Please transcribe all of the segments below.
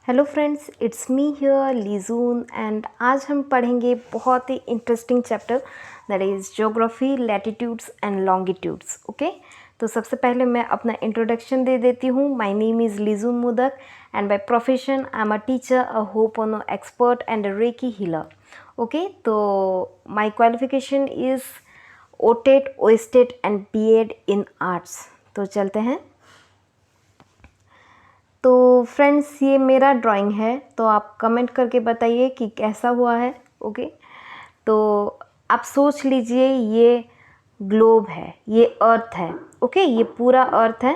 Hello friends, it's me here Lijun and आज हम पढ़ेंगे बहुत ही interesting chapter that is geography, latitudes and longitudes. Okay, तो सबसे पहले मैं अपना इंट्रोडक्शन दे देती हूँ। My name is Lijun Mudak and by profession I am a teacher, a Ho'oponopono expert and a reiki healer. Okay, तो my qualification is OTET, OSTET and BEd in arts. तो चलते हैं। तो फ्रेंड्स, ये मेरा ड्राइंग है, तो आप कमेंट करके बताइए कि कैसा हुआ है। ओके, तो आप सोच लीजिए ये ग्लोब है, ये अर्थ है। ओके, ये पूरा अर्थ है,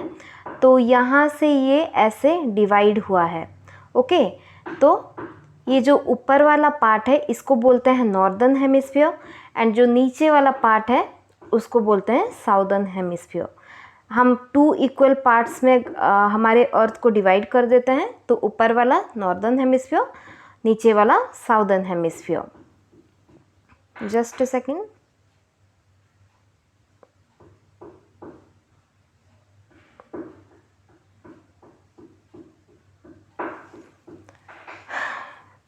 तो यहाँ से ये ऐसे डिवाइड हुआ है। ओके, तो ये जो ऊपर वाला पार्ट है इसको बोलते हैं नॉर्दर्न हेमिस्फीयर एंड जो नीचे वाला पार्ट है उसको बोलते हैं साउदर्न हेमिस्फीयर। हम 2 इक्वल पार्ट्स में हमारे अर्थ को डिवाइड कर देते हैं, तो ऊपर वाला नॉर्दर्न हेमिस्फीयर, नीचे वाला southern hemisphere. Just a second.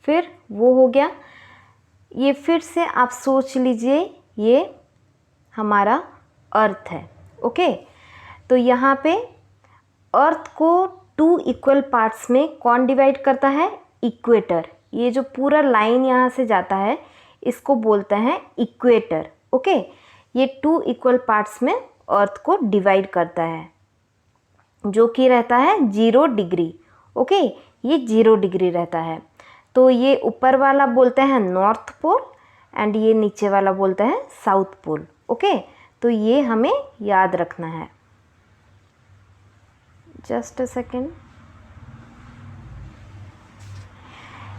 फिर वो हो गया। ये फिर से आप सोच लीजिए ये हमारा अर्थ है। ओके, तो यहाँ पे अर्थ को 2 इक्वल पार्ट्स में कौन डिवाइड करता है? इक्वेटर। ये जो पूरा लाइन यहाँ से जाता है इसको बोलते हैं इक्वेटर। ओके, ये 2 इक्वल पार्ट्स में अर्थ को डिवाइड करता है, जो कि रहता है 0 डिग्री। ओके, ये 0 डिग्री रहता है। तो ये ऊपर वाला बोलते हैं नॉर्थ पोल एंड ये नीचे वाला बोलते हैं साउथ पोल। ओके, तो ये हमें याद रखना है। Just a second.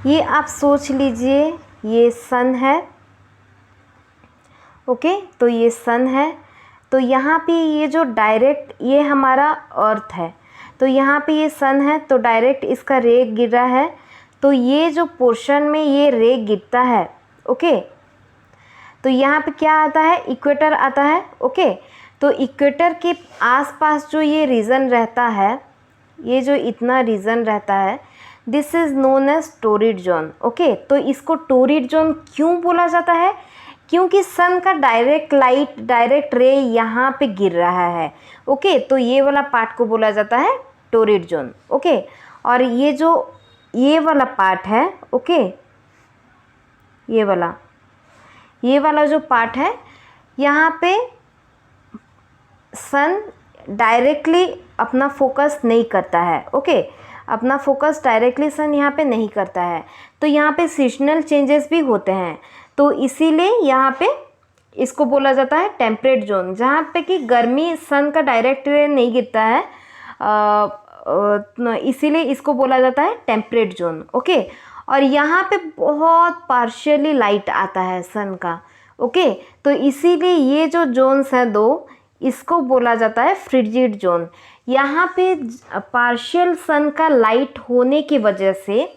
ये आप सोच लीजिए ये सन है। ओके, तो ये सन है, तो यहाँ पे ये जो डायरेक्ट ये हमारा अर्थ है, तो यहाँ पे ये सन है तो डायरेक्ट इसका रे गिर रहा है, तो ये जो पोर्शन में ये रे गिरता है। ओके, तो यहाँ पे क्या आता है? इक्वेटर आता है। ओके, तो इक्वेटर के आसपास जो ये रीजन रहता है, ये जो इतना रीजन रहता है, this is known as torrid zone. Okay, तो इसको टोरिड जोन क्यों बोला जाता है? क्योंकि सन का डायरेक्ट लाइट, डायरेक्ट रे यहाँ पे गिर रहा है। ओके, तो ये वाला पार्ट को बोला जाता है टोरिड जोन। ओके, और ये जो ये वाला पार्ट है, ओके, ये वाला जो पार्ट है, यहाँ पे सन डायरेक्टली अपना फोकस नहीं करता है। ओके, अपना फोकस डायरेक्टली सन यहाँ पे नहीं करता है, तो यहाँ पे सीजनल चेंजेस भी होते हैं, तो इसीलिए यहाँ पे इसको बोला जाता है टेम्परेट जोन, जहाँ पे कि गर्मी सन का डायरेक्ट रे नहीं गिरता है, इसीलिए इसको बोला जाता है टेम्परेट जोन। ओके, और यहाँ पे बहुत पार्शियली लाइट आता है सन का। ओके, तो इसीलिए ये जो जोन्स हैं दो, इसको बोला जाता है फ्रिजिड जोन। यहाँ पे पार्शियल सन का लाइट होने की वजह से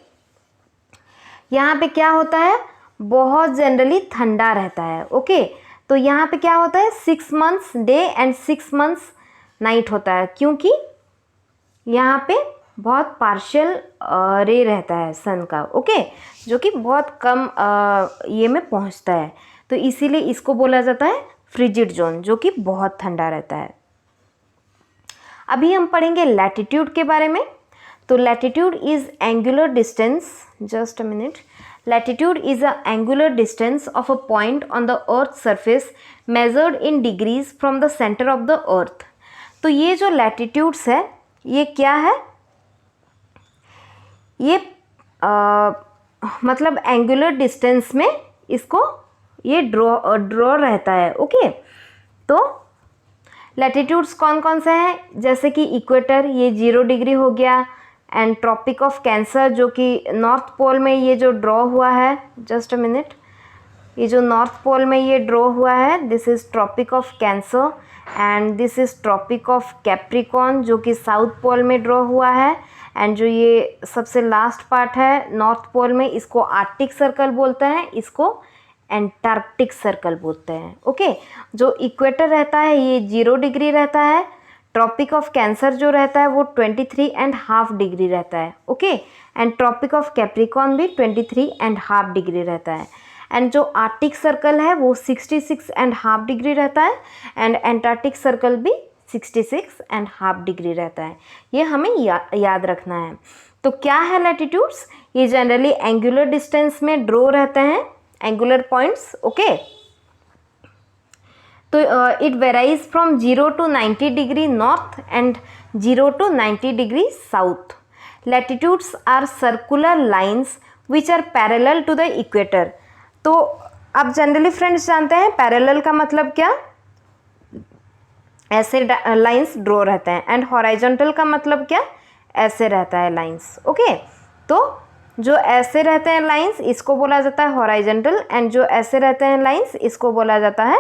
यहाँ पे क्या होता है? बहुत जनरली ठंडा रहता है। ओके, तो यहाँ पे क्या होता है? 6 months day and 6 months night होता है, क्योंकि यहाँ पे बहुत पार्शियल रे रहता है सन का। ओके, जो कि बहुत कम ये में पहुँचता है, तो इसीलिए इसको बोला जाता है फ्रिजिड जोन, जो कि बहुत ठंडा रहता है। अभी हम पढ़ेंगे लैटिट्यूड के बारे में। तो latitude is angular distance, just a minute. Latitude is a angular distance of a point on the earth surface measured in degrees from the centre of the अर्थ। तो ये जो लैटिट्यूड्स है ये क्या है? ये मतलब एंगुलर डिस्टेंस में इसको ये ड्रॉ रहता है। ओके, तो लैटिट्यूड्स कौन कौन से हैं? जैसे कि इक्वेटर, ये 0 डिग्री हो गया, एंड ट्रॉपिक ऑफ कैंसर, जो कि नॉर्थ पोल में ये जो ड्रॉ हुआ है, जस्ट अ मिनट, ये जो नॉर्थ पोल में ये ड्रॉ हुआ है, this is tropic of Cancer, and this is tropic of Capricorn, जो कि साउथ पोल में ड्रॉ हुआ है, एंड जो ये सबसे लास्ट पार्ट है नॉर्थ पोल में, इसको आर्कटिक सर्कल बोलते हैं, इसको एंटार्कटिक सर्कल बोलते हैं। ओके, जो इक्वेटर रहता है ये 0 डिग्री रहता है, ट्रॉपिक ऑफ कैंसर जो रहता है वो 23.5 डिग्री रहता है, okay. And tropic of Capricorn भी 23.5 डिग्री रहता है। एंड जो आर्टिक सर्कल है वो 66.5 डिग्री रहता है एंड एंटार्क्टिक सर्कल भी 66.5 डिग्री रहता है। ये हमें याद रखना है। तो क्या है लैटिट्यूड्स? ये जनरली एंगुलर डिस्टेंस में ड्रॉ रहते हैं, एंगुलर पॉइंट्स, ओके। तो it varies from 0 to 90 degree north and 0 to 90 degree south. Latitudes are circular lines which are parallel to the equator. तो आप जनरली फ्रेंड्स जानते हैं पैरेलल का मतलब क्या, ऐसे लाइन्स ड्रॉ रहते हैं। एंड हॉराइजॉन्टल का मतलब क्या, ऐसे रहता है लाइन्स, ओके। तो जो ऐसे रहते हैं लाइन्स इसको बोला जाता है हॉराइजॉन्टल एंड जो ऐसे रहते हैं लाइन्स इसको बोला जाता है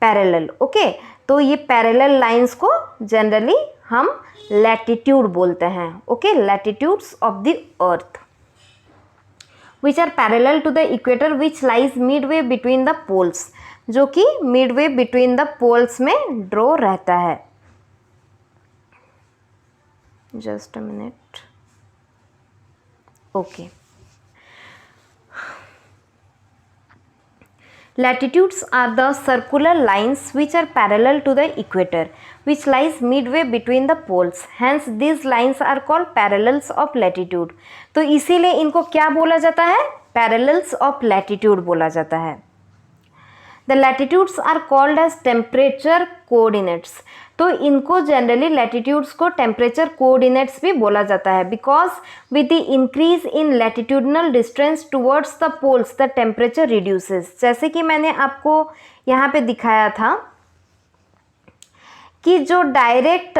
पैरेलल, ओके। तो ये पैरेलल लाइन्स को जनरली हम लैटिट्यूड बोलते हैं, okay. Latitudes of the earth which are parallel to the equator which lies midway between the poles, जो कि मिडवे बिटवीन द पोल्स में ड्रॉ रहता है। Just a minute, okay. Latitudes are the circular lines which are parallel to the equator, which lies midway between the poles. Hence, these lines are called parallels of latitude. तो इसीलिए इनको क्या बोला जाता है, parallels of latitude बोला जाता है। The latitudes are called as temperature coordinates. तो इनको जनरली लैटिट्यूड्स को टेम्परेचर कोऑर्डिनेट्स भी बोला जाता है, because with the increase in latitudinal distance towards the poles the temperature reduces. जैसे कि मैंने आपको यहाँ पे दिखाया था कि जो डायरेक्ट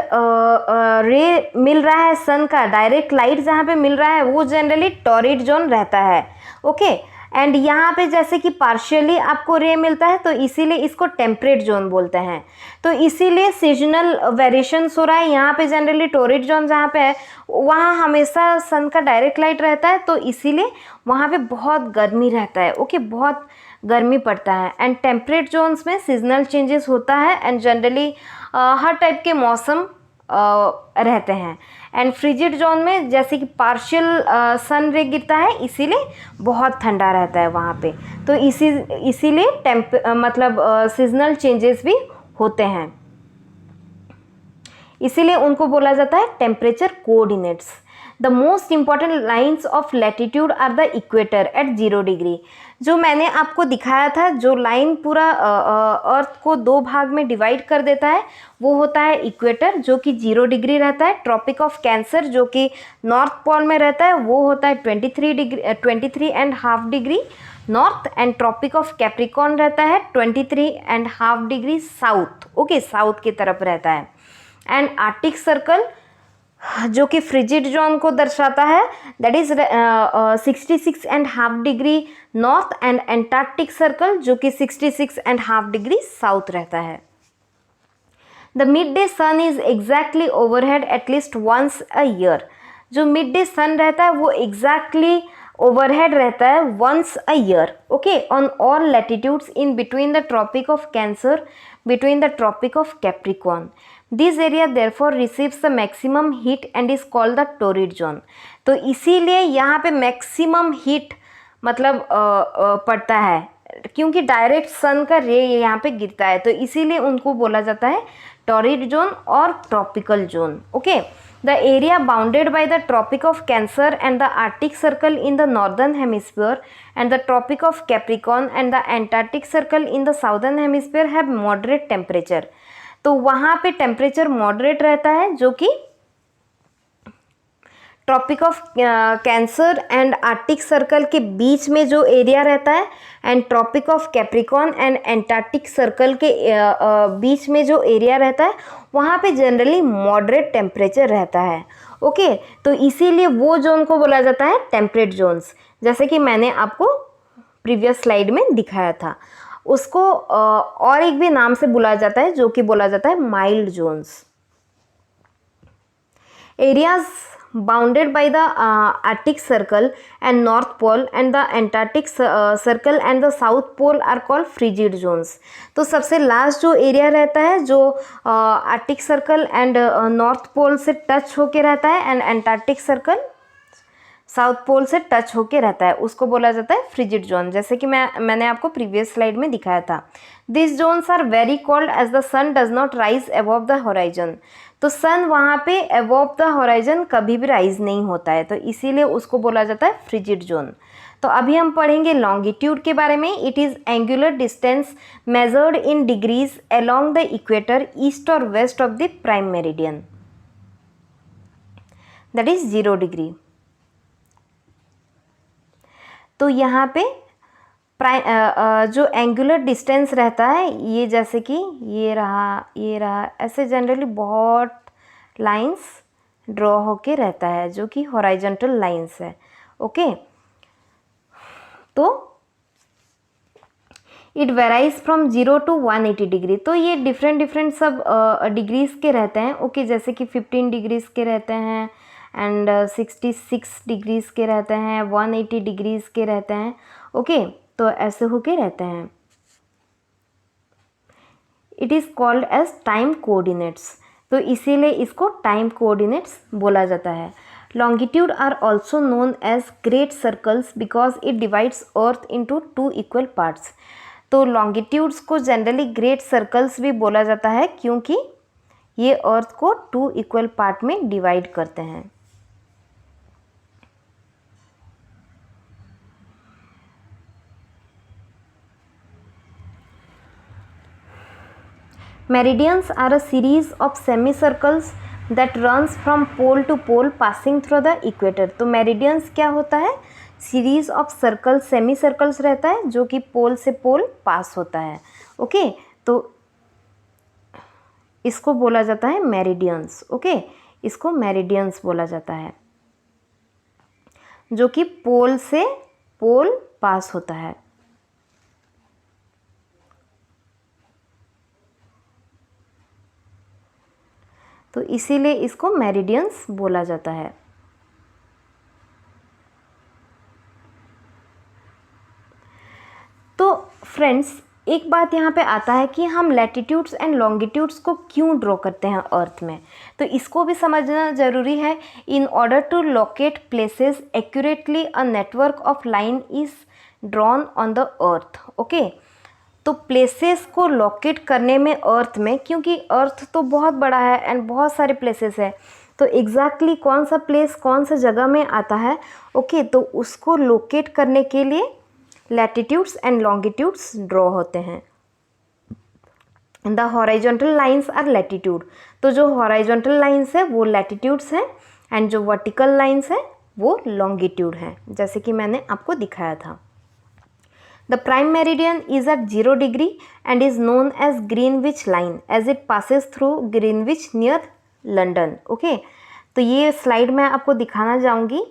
रे मिल रहा है सन का, डायरेक्ट लाइट जहाँ पे मिल रहा है वो जनरली टॉरिड जोन रहता है, ओके। एंड यहाँ पे जैसे कि पार्शियली आपको रे मिलता है तो इसीलिए इसको टेम्परेट जोन बोलते हैं। तो इसीलिए सीजनल वेरिएशंस हो रहा है, यहाँ पे जनरली टॉरिड जोन जहाँ पे है वहाँ हमेशा सन का डायरेक्ट लाइट रहता है, तो इसीलिए वहाँ पे बहुत गर्मी रहता है, ओके, बहुत गर्मी पड़ता है। एंड टेम्परेट जोन्स में सीजनल चेंजेस होता है एंड जनरली हर टाइप के मौसम रहते हैं। एंड फ्रिजिड जोन में जैसे कि पार्शियल सन रे गिरता है इसीलिए बहुत ठंडा रहता है वहाँ पे, तो इसीलिए मतलब सीजनल चेंजेस भी होते हैं, इसीलिए उनको बोला जाता है temperature coordinates. The most important lines of latitude are the equator at 0 degree. जो मैंने आपको दिखाया था, जो लाइन पूरा अर्थ को 2 भाग में डिवाइड कर देता है वो होता है इक्वेटर जो कि 0 डिग्री रहता है। ट्रॉपिक ऑफ कैंसर जो कि नॉर्थ पोल में रहता है वो होता है 23.5 degree north. And tropic of Capricorn रहता है 23.5 डिग्री साउथ, ओके, साउथ की तरफ रहता है। एंड आर्टिक सर्कल जो कि फ्रिजिड जोन को दर्शाता है that is 66.5 degree north. And Antarctic circle जो कि 66.5 डिग्री साउथ रहता है। The midday sun is exactly overhead at least once a year. जो मिड डे सन रहता है वो एग्जैक्टली ओवरहेड रहता है once a year, okay, on all latitudes in between the tropic of Cancer between the tropic of Capricorn. This area therefore receives the maximum heat and is called the torrid zone. तो इसीलिए यहाँ पे maximum heat मतलब पड़ता है क्योंकि direct सन का रे यहाँ पे गिरता है, तो इसीलिए उनको बोला जाता है टॉरिड जोन और tropical zone, okay. The area bounded by the tropic of Cancer and the Arctic circle in the northern hemisphere and the tropic of Capricorn and the Antarctic circle in the southern hemisphere have moderate temperature. तो वहाँ पे temperature moderate रहता है, जो कि tropic of Cancer and Arctic circle के बीच में जो एरिया रहता है and tropic of Capricorn and Antarctic circle के बीच में जो एरिया रहता है वहाँ पे जनरली मॉडरेट टेम्परेचर रहता है, ओके। तो इसीलिए वो जोन को बोला जाता है टेम्परेट जोन्स, जैसे कि मैंने आपको प्रीवियस स्लाइड में दिखाया था। उसको और एक भी नाम से बुलाया जाता है जो कि बोला जाता है mild zones. Areas bounded by the Arctic Circle and North Pole, and the Antarctic Circle and the South Pole are called frigid zones. तो सबसे लास्ट जो एरिया रहता है जो Arctic circle and north pole से टच होके रहता है and Antarctic circle south pole से टच होके रहता है, उसको बोला जाता है फ्रिजिड जोन, जैसे कि मैंने आपको प्रीवियस स्लाइड में दिखाया था. This zones are very cold as the sun does not rise above the horizon. तो सन वहाँ पे अबव द होराइजन कभी भी राइज नहीं होता है, तो इसीलिए उसको बोला जाता है फ्रिजिड जोन. तो अभी हम पढ़ेंगे लॉन्गिट्यूड के बारे में. It is angular distance measured in degrees along the equator east और west of the prime meridian, that is 0 degree. तो यहाँ पे जो एंगुलर डिस्टेंस रहता है ये जैसे कि ये रहा, ऐसे जनरली बहुत लाइंस ड्रॉ होके रहता है जो कि हॉराइजॉन्टल लाइंस है. ओके, तो it varies from 0 to 180 degree. तो ये डिफरेंट सब डिग्रीज के रहते हैं. ओके, जैसे कि 15 डिग्रीज के रहते हैं एंड 66 डिग्रीज के रहते हैं, 180 डिग्रीज के रहते हैं. ओके, तो ऐसे होके रहते हैं. It is called as time coordinates, तो इसीलिए इसको टाइम कोऑर्डिनेट्स बोला जाता है. Longitude are also known as great circles because it divides earth into 2 equal parts. तो लॉन्गिट्यूड्स को जनरली ग्रेट सर्कल्स भी बोला जाता है क्योंकि ये अर्थ को 2 इक्वल पार्ट में डिवाइड करते हैं. Meridians are a series of semicircles that runs from pole to pole passing through the equator. तो मेरिडियंस क्या होता है? Series of circle, semi circles रहता है जो कि पोल से पोल पास होता है. ओके, तो इसको बोला जाता है मेरिडियंस. ओके, इसको मेरिडियंस बोला जाता है जो कि पोल से पोल पास होता है. तो इसीलिए इसको मेरिडियंस बोला जाता है. तो फ्रेंड्स, एक बात यहाँ पे आता है कि हम लैटिट्यूड्स एंड लॉन्गिट्यूड्स को क्यों ड्रॉ करते हैं अर्थ में, तो इसको भी समझना ज़रूरी है. In order to locate places accurately a network of line is drawn on the earth. Okay, तो प्लेसेस को लोकेट करने में अर्थ में, क्योंकि अर्थ तो बहुत बड़ा है एंड बहुत सारे प्लेसेस है, तो एग्जैक्टली कौन सा प्लेस कौन सा जगह में आता है. ओके, तो उसको लोकेट करने के लिए लैटिट्यूड्स एंड लॉन्गिट्यूड्स ड्रॉ होते हैं. The horizontal lines are latitude. तो जो हॉराइजॉन्टल लाइंस है वो लैटिट्यूड्स हैं एंड जो वर्टिकल लाइंस है वो लॉन्गिट्यूड हैं, जैसे कि मैंने आपको दिखाया था. The prime meridian is at 0 degree and is known as Greenwich line as it passes through Greenwich near London. Okay, तो ये स्लाइड मैं आपको दिखाना चाहूँगी.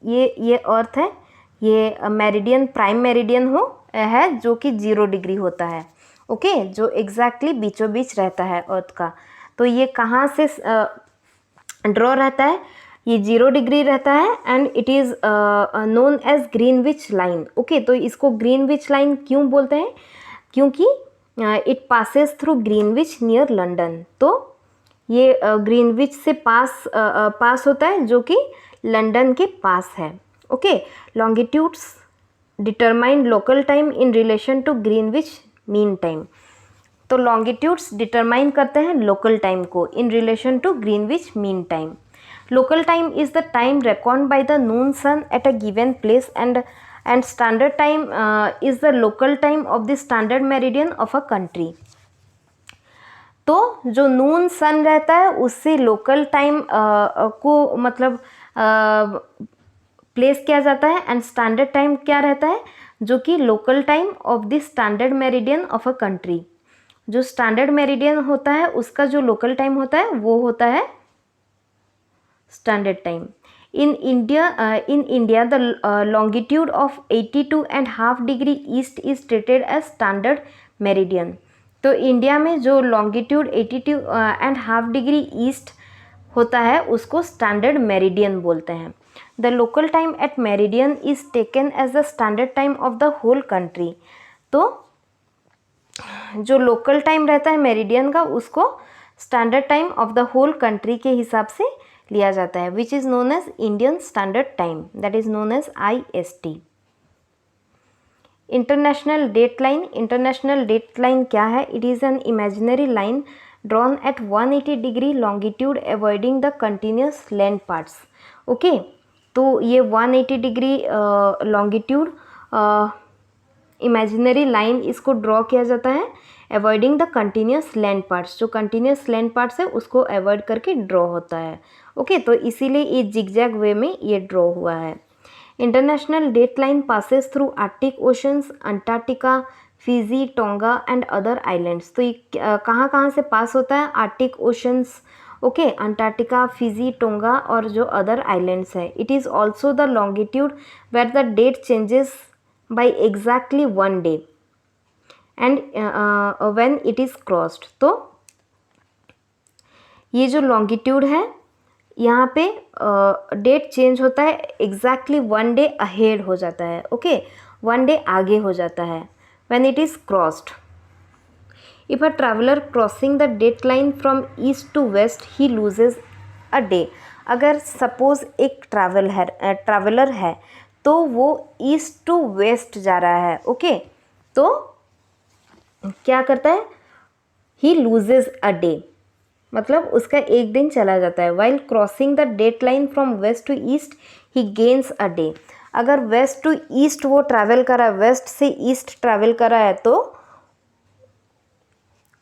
ये अर्थ है, ये मेरिडियन प्राइम मेरिडियन है जो कि 0 डिग्री होता है. ओके, जो एग्जैक्टली बीचों बीच रहता है अर्थ का. तो ये कहाँ से ड्रॉ रहता है? ये 0 डिग्री रहता है and it is known as Greenwich line. Okay, तो इसको ग्रीनविच लाइन क्यों बोलते हैं? क्योंकि it passes through Greenwich near London. तो ये ग्रीनविच से पास होता है जो कि लंदन के पास है. Okay, longitudes determine local time in relation to Greenwich mean time. तो लॉन्गिट्यूड्स डिटरमाइन करते हैं लोकल टाइम को in relation to Greenwich mean time. Local time is the time reckoned by the noon sun at a given place and standard time is the local time of the standard meridian of a country. तो जो नून सन रहता है उससे local time को मतलब place किया जाता है एंड स्टैंडर्ड टाइम क्या रहता है जो कि local time of the standard meridian of a country. जो स्टैंडर्ड मेरिडियन होता है उसका जो लोकल टाइम होता है वो होता है standard time. In India, the longitude of 82.5 degree east is treated as standard meridian. तो इंडिया में जो लॉन्गिट्यूड 82.5 डिग्री ईस्ट होता है उसको स्टैंडर्ड मेरिडियन बोलते हैं। The local time at meridian is taken as the standard time of the whole country. तो जो लोकल टाइम रहता है मेरिडियन का उसको standard time of the whole country के हिसाब से लिया जाता है, which is known as Indian standard time, that is known as IST। International date line, international date line क्या है? It is an imaginary line drawn at 180 degree longitude avoiding the continuous land parts. Okay, तो ये 180 degree longitude imaginary line इसको draw किया जाता है avoiding the continuous land parts, जो continuous land parts है उसको अवॉइड करके ड्रॉ होता है। ओके, तो इसीलिए ये जिगजैग वे में ये ड्रॉ हुआ है। International date line passes through Arctic oceans, Antarctica, Fiji, Tonga and other islands. तो ये कहाँ कहाँ से पास होता है? Arctic oceans, okay, Antarctica, Fiji, Tonga और जो अदर आइलैंड्स है। It is also the longitude where the date changes by exactly 1 day and when it is crossed। तो ये जो लॉन्गिट्यूड है यहाँ पे डेट चेंज होता है एग्जैक्टली 1 डे अहेड हो जाता है। ओके, 1 डे आगे हो जाता है when it is crossed। If a traveler crossing the date line from east to west he loses a day। अगर सपोज एक ट्रैवलर है तो वो ईस्ट टू वेस्ट जा रहा है। ओके, तो क्या करता है? ही लूजेज अ डे, मतलब उसका एक दिन चला जाता है। While crossing the date line from west to east he gains a day. अगर वेस्ट टू ईस्ट वो ट्रैवल करा है, वेस्ट से ईस्ट ट्रैवल करा है तो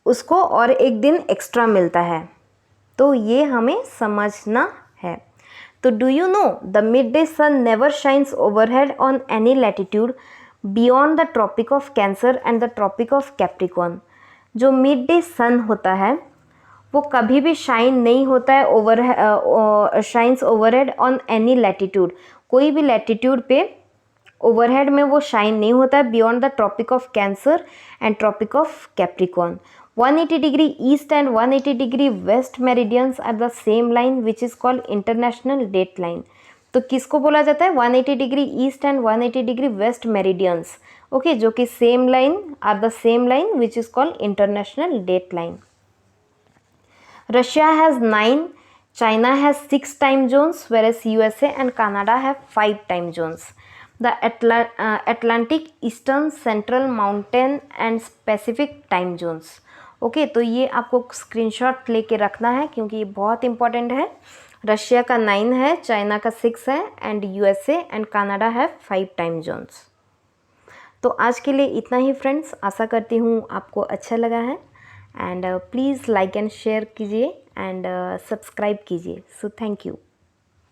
उसको और एक दिन एक्स्ट्रा मिलता है। तो ये हमें समझना है। तो do you know the midday sun never shines overhead on any latitude beyond the tropic of Cancer and the tropic of Capricorn. जो मिड डे सन होता है वो कभी भी शाइन नहीं होता है shines overhead on any latitude, कोई भी लैटिट्यूड पे ओवरहेड में वो शाइन नहीं होता है beyond the tropic of Cancer and tropic of Capricorn. 180 degree east and 180 degree west meridians are the same line which is called international date line। तो किसको बोला जाता है? 180 degree east and 180 degree west meridians, okay, जो कि same line are the same line which is called international date line. Russia has 9, China has 6 time zones, whereas USA and Canada have 5 time zones। The Atlantic, Eastern, Central, Mountain and Pacific time zones। Okay, तो ये आपको screenshot लेके रखना है क्योंकि ये बहुत important है। रशिया का 9 है, चाइना का 6 है एंड USA एंड कनाडा है 5 टाइम जोन्स। तो आज के लिए इतना ही फ्रेंड्स, आशा करती हूँ आपको अच्छा लगा है and please like and share कीजिए एंड सब्सक्राइब कीजिए। So thank you.